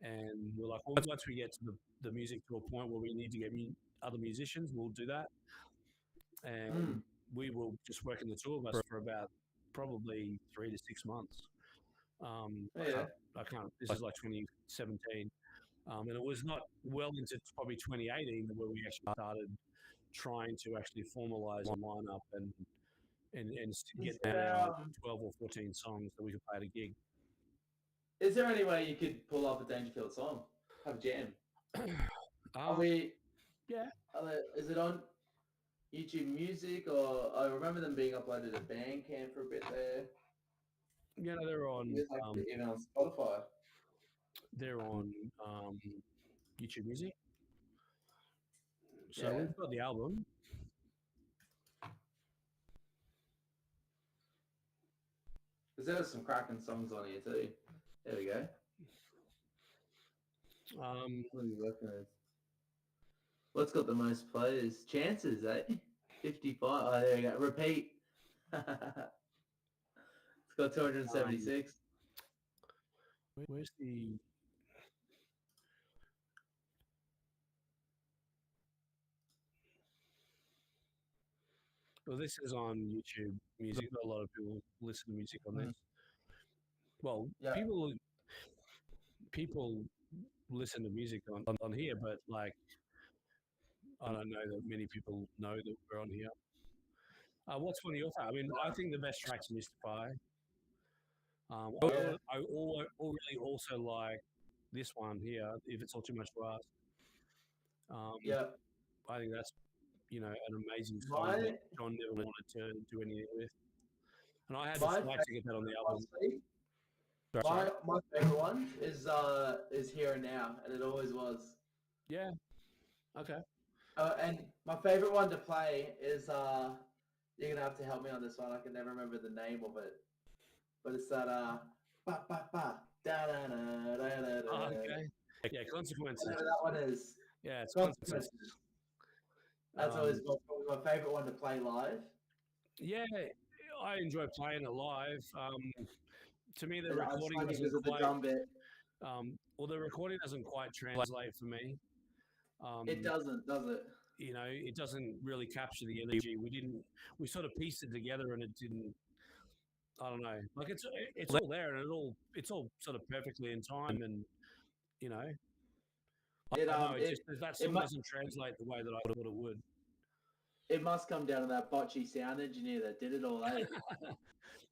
And we're like, well, once we get to the music to a point where we need to get other musicians, we'll do that. And we will just work in the two of us for about probably 3 to 6 months. I can't. This is like 2017, and it was not well into probably 2018 where we actually started trying to actually formalize a lineup and get down 12 or 14 songs that we could play at a gig. Is there any way you could pull up a Dangerfield song? Have a jam? Are we? yeah. Is it on YouTube Music, or I remember them being uploaded to Bandcamp for a bit there. Yeah, no, they're on. It's actually even on Spotify. They're on YouTube Music. So Yeah. we've got the album. Because there are some cracking songs on here too. There we go. What are you working with? What's got the most plays? Chances, eh? 55. Oh, there we go. Repeat. It's got 276. Where's the? Well, this is on YouTube Music. A lot of people listen to music on this. Well, Yeah. people listen to music on here, but like I don't know that many people know that we're on here. What's one of your favorites? I mean, I think the best track's Mystify. I really also like this one here, If It's All Too Much to Ask. Yeah. I think that's, an amazing song that John never wanted to do anything with. And I had to fight to get that on the album. My favorite one is Here and Now, and it always was. Yeah. Okay. And my favorite one to play is you're gonna have to help me on this one. I can never remember the name of it, but it's that ba ba ba da da da da da. Oh, okay. Yeah, Consequences. Whatever that one is. Yeah, it's Consequences. That's always probably my favorite one to play live. Yeah, I enjoy playing it live. To me, the recording because of the drum bit. The recording doesn't quite translate for me. It doesn't, does it? It doesn't really capture the energy. We sort of pieced it together, and it didn't. I don't know. Like it's all there, and it's all sort of perfectly in time, and that song doesn't translate the way that I thought it would. It must come down to that botchy sound engineer that did it all, eh?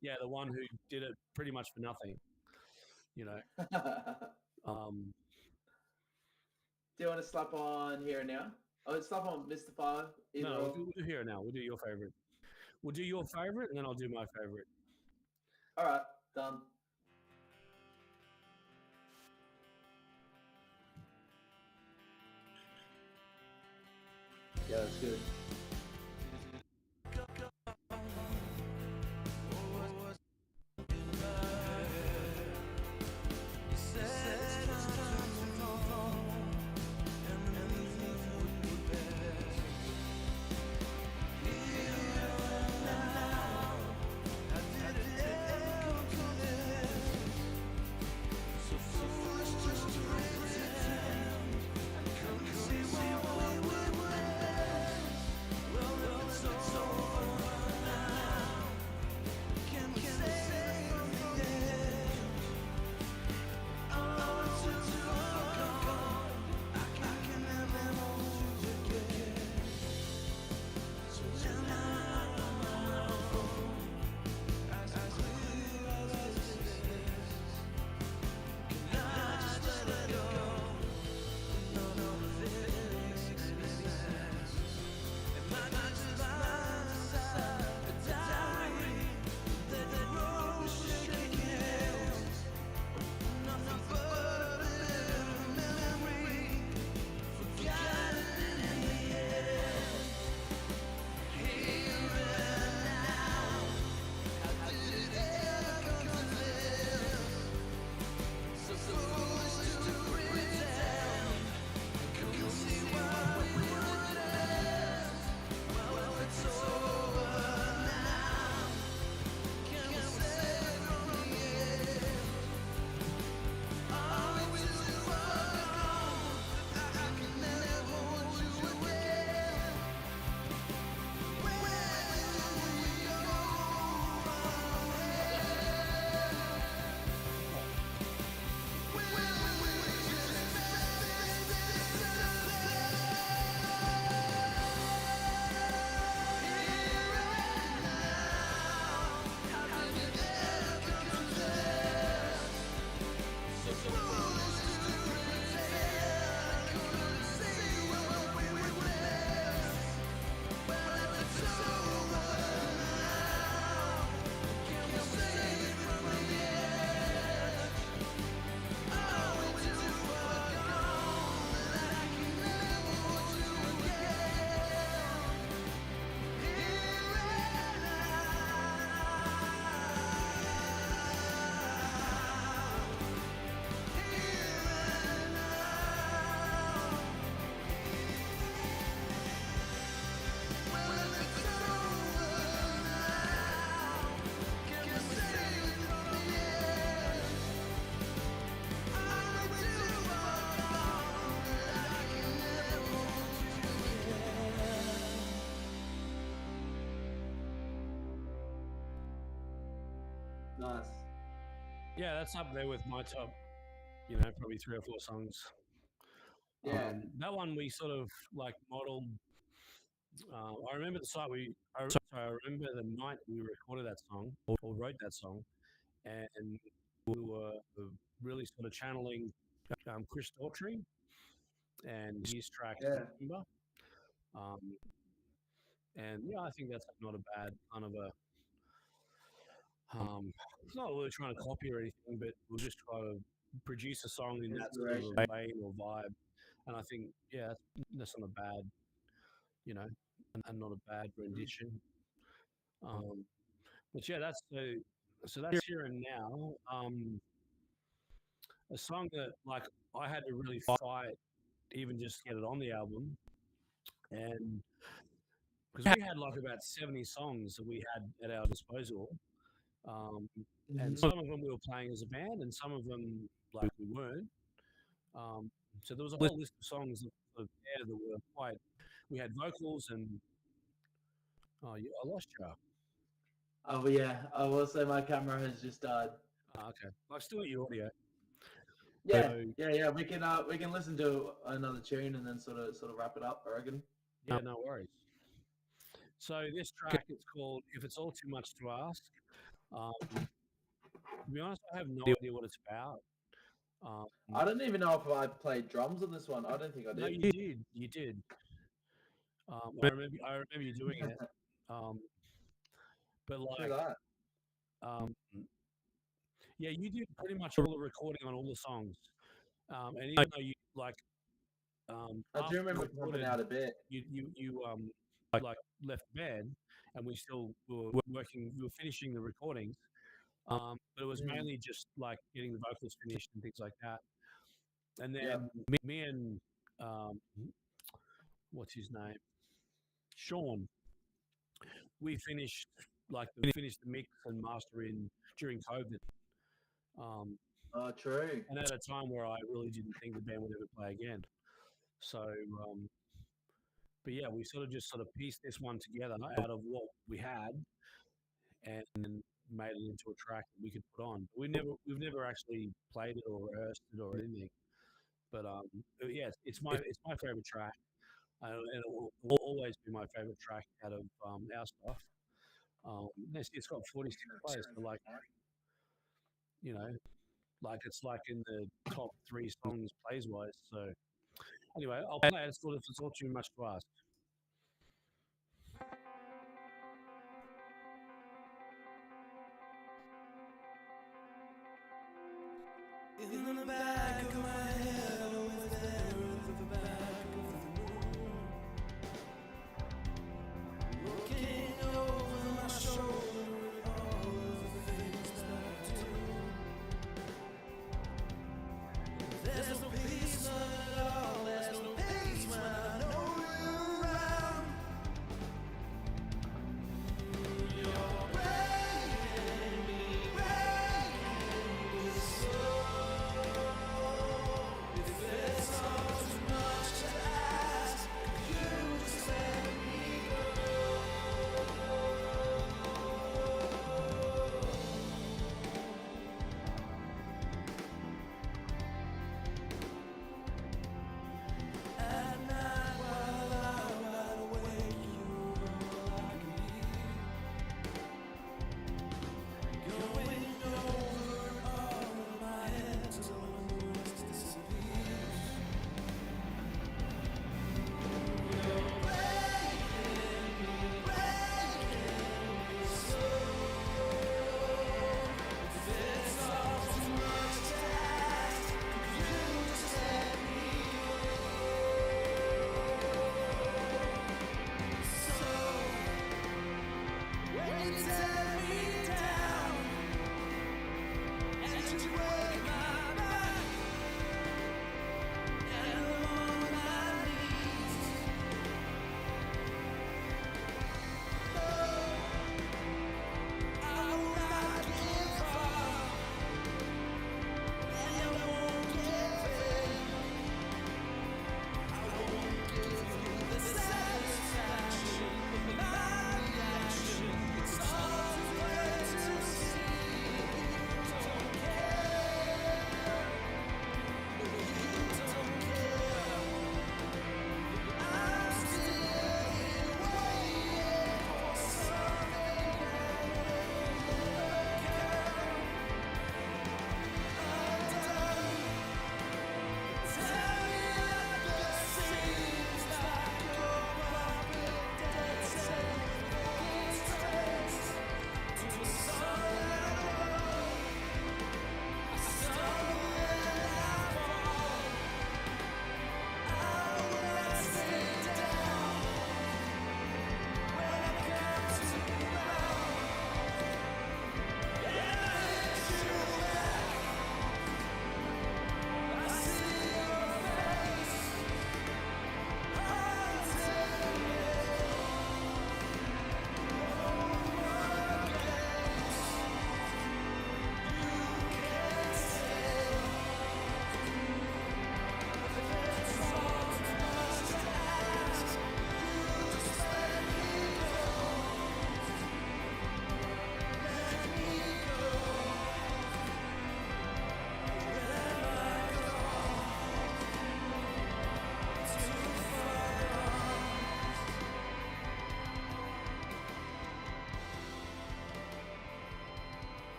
Yeah, the one who did it pretty much for nothing. Do you want to slap on Here and Now? Oh, slap on Mr. Five. No, we'll do Here and Now. We'll do your favorite. We'll do your favorite, and then I'll do my favorite. All right, done. Yeah, that's good. Nice. Yeah, that's up there with my top, probably 3 or 4 songs. Yeah. That one we sort of like modeled. I remember the site I remember the night we recorded that song or wrote that song, and we were really sort of channeling Chris Daughtry and his track Yeah. September. And yeah, I think that's not a bad kind of a. It's not really trying to copy or anything, but we'll just try to produce a song in that sort of Inspiration. vein or vibe. And I think, yeah, that's not a bad, and not a bad rendition. But yeah, so that's Here and Now. A song that like I had to really fight even just to get it on the album, and because we had like about 70 songs that we had at our disposal. And some of them we were playing as a band, and some of them like we weren't. So there was a whole list of songs that were quite. We had vocals and I lost you. Oh yeah, I will say my camera has just died. Okay, I've still got your audio. Yeah, So- yeah. We can listen to another tune and then sort of wrap it up. I reckon. Yeah, no worries. So this track is called "If It's All Too Much to Ask." To be honest, I have no idea what it's about. I don't even know if I played drums on this one. I don't think I did. No, you did. You did. I remember you doing it. But Look like, at that. yeah, you did pretty much all the recording on all the songs. And even though you like, I after do you remember recorded, pumping out a bit. you like left bed, and we were working. We were finishing the recordings. But it was mainly just like getting the vocals finished and things like that. And then me and what's his name, Sean, we finished the mix and mastering during COVID. True. And at a time where I really didn't think the band would ever play again. So, but yeah, we sort of pieced this one together out of what we had, and made it into a track that we could put on. We've never actually played it or rehearsed it or anything. But yeah, it's my favorite track, and it will always be my favorite track out of our stuff. It's got 46 plays, so like, like it's like in the top 3 songs plays wise. So anyway, I'll play it. It's called "If It's All Too Much to Ask." In the back of my head, always there at the back of the room, looking over my shoulder at all of the things that I do. There's no peace at all, there's no peace when I know you're around. You're breaking me so. If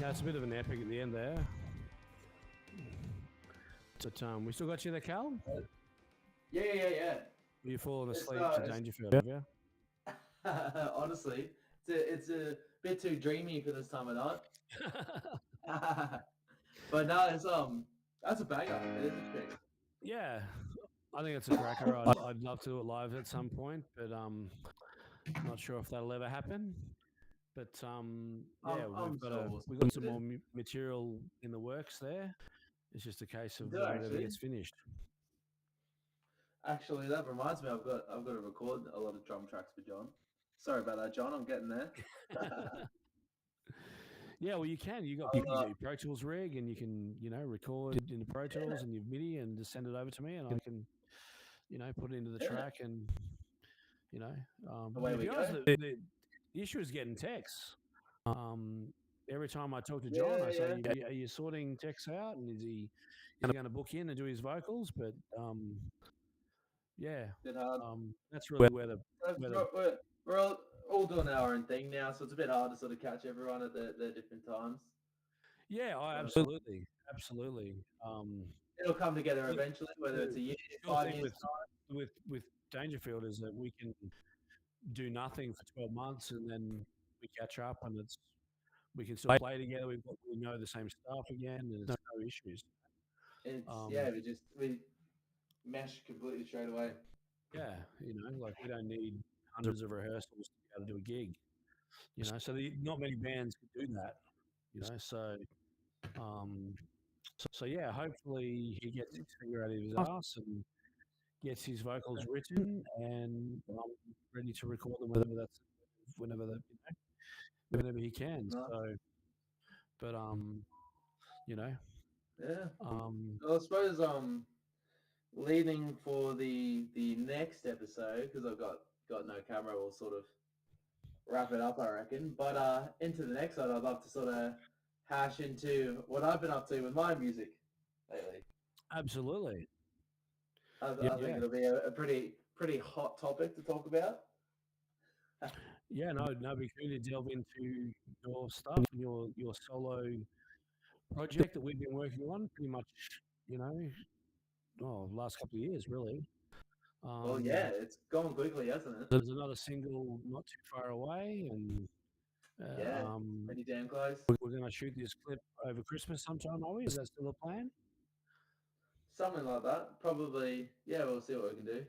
That's a bit of an epic at the end there. But we still got you there, Cal? Yeah. You falling It's, asleep to it's- Dangerfield, have you? Honestly, it's a bit too dreamy for this time of night. But no, it's that's a banger. It is a trick. Yeah, I think it's a cracker. I'd love to do it live at some point, but not sure if that'll ever happen. But yeah, I'm sure we've got some more material in the works there. It's just a case of Do whenever it actually? gets finished. Actually, that reminds me, I've got to record a lot of drum tracks for John. Sorry about that, John. I'm getting there. Yeah, well, you can. You got I'll, your Pro Tools rig, and you can record in the Pro Tools and your MIDI, and just send it over to me, and I can put it into the Yeah. track, and Away to we be honest, go. the issue is getting texts. Every time I talk to John, I say, "Are you sorting texts out, and is he going to book in and do his vocals?" But yeah, Bit hard. that's really where the We're all doing our own thing now, so it's a bit hard to sort of catch everyone at their different times. yeah, So absolutely. it'll come together eventually, whether it's a year, Cool 5 thing years. with Dangerfield is that we can do nothing for 12 months, and then we catch up, and we can still play together. We know the same stuff again, and there's no issues. It's Um, we mesh completely straight away. Yeah, like we don't need hundreds of rehearsals to be able to do a gig. So not many bands can do that. So yeah, hopefully he gets his finger out of his ass and gets his vocals written and ready to record them whenever he can. Nice. So, but Yeah. um, Well, I suppose leading for the next episode, because I've got no camera, we'll sort of wrap it up, I reckon. But into the next one, I'd love to sort of hash into what I've been up to with my music lately. absolutely. I think it'll be a pretty hot topic to talk about. Yeah, no, be keen to delve into your stuff and your solo project that we've been working on pretty much, last couple of years, really. Well, yeah, it's gone quickly, hasn't it? There's another single not too far away, and Pretty damn close. we're going to shoot this clip over Christmas sometime, are we? Is that still the plan? Something like that. Probably, yeah, we'll see what we can do.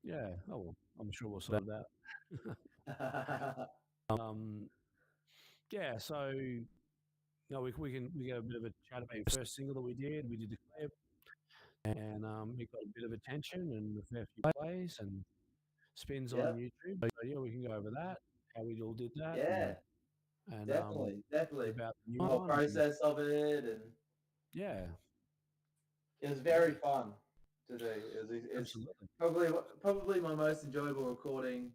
Yeah. Oh, well, I'm sure we'll sort that. Yeah. So, no, we get a bit of a chat about your first single that we did. We did the clip, and it got a bit of attention and a fair few plays and spins on YouTube. So yeah, we can go over that, how we all did that. Yeah, and definitely. about the new The whole one. process of it, and Yeah, it was very fun to do. It's absolutely. probably my most enjoyable recording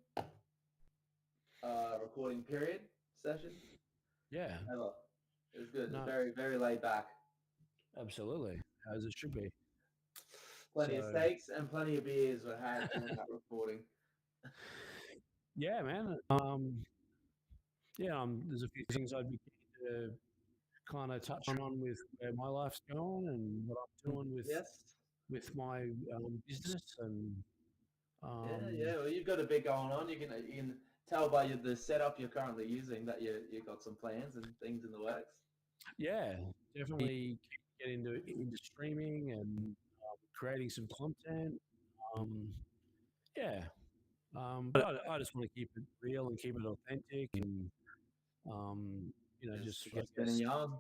period session Yeah, ever. It was good. No. Very, very laid back. absolutely, as it should be. Plenty of So- steaks and plenty of beers were had during that recording. Yeah, man. There's a few things I'd be keen to kind of touch on with where my life's going and what I'm doing with my business and Yeah. Well, you've got a bit going on. You can tell by the setup you're currently using that you've got some plans and things in the works. Yeah, definitely get into streaming and creating some content. Yeah, but I just want to keep it real and keep it authentic and just I spinning guess, yarn.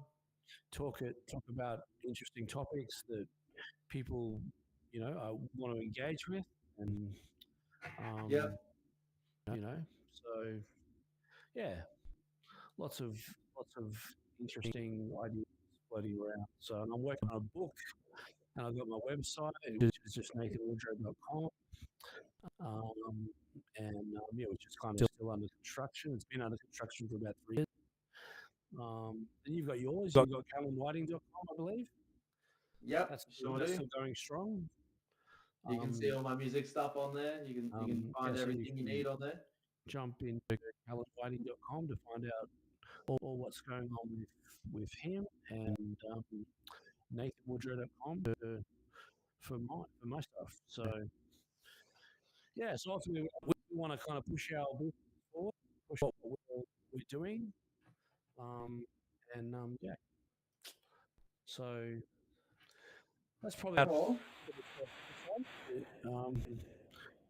talk about interesting topics that people want to engage with and so yeah, lots of interesting ideas floating around. So I'm working on a book, and I've got my website, which is just nathanwoodrow.com. Which is kind of still under construction. It's been under construction for about 3 years. Then you've got yours. You've got callenwhiting.com, I believe. Yep, That's sure do. still going strong. You can see all my music stuff on there. You can find so everything you need on there. Jump into callenwhiting.com to find out all what's going on with him and NathanWoodrow.com for my stuff. So yeah, so ultimately we want to kind of push our business forward, push what we're doing, and yeah. So that's probably Cool.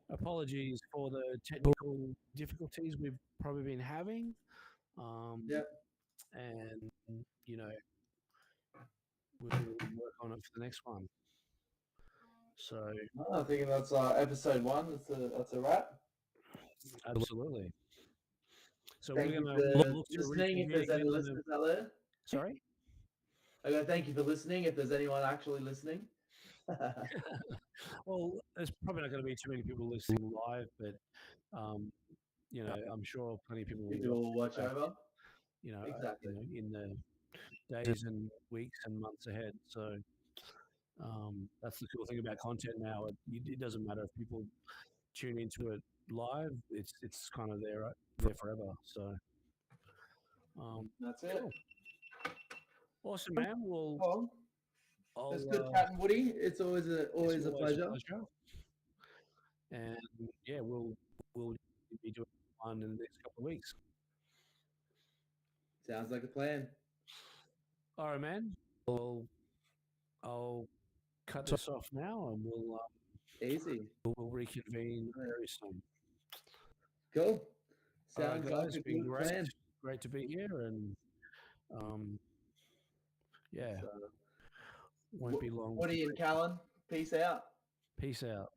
apologies for the technical difficulties we've probably been having. Yep. And you know, we'll work on it for the next one. So I think that's episode 1. That's a wrap. absolutely. So Thank we're you going to for look to listening. If reconvene there's again. any listeners out there, Sorry. I go thank you for listening. If there's anyone actually listening. Well, there's probably not going to be too many people listening live, but you know, I'm sure plenty of people People will watch back, over. you know, Exactly. in the days and weeks and months ahead. So that's the cool thing about content now. It doesn't matter if people tune into it live; it's kind of there forever. So That's it. cool. Awesome, man. Well, Well, it's good chatting, Woody. It's always a pleasure. And yeah, we'll be doing one in the next couple of weeks. Sounds like a plan. All right, man. I'll cut this off now, and Easy. we'll reconvene very soon. Cool. All right, Sounds guys, like a been good great. plan. Great to be here, and yeah, So, won't be long. Woody and Callen, peace out. Peace out.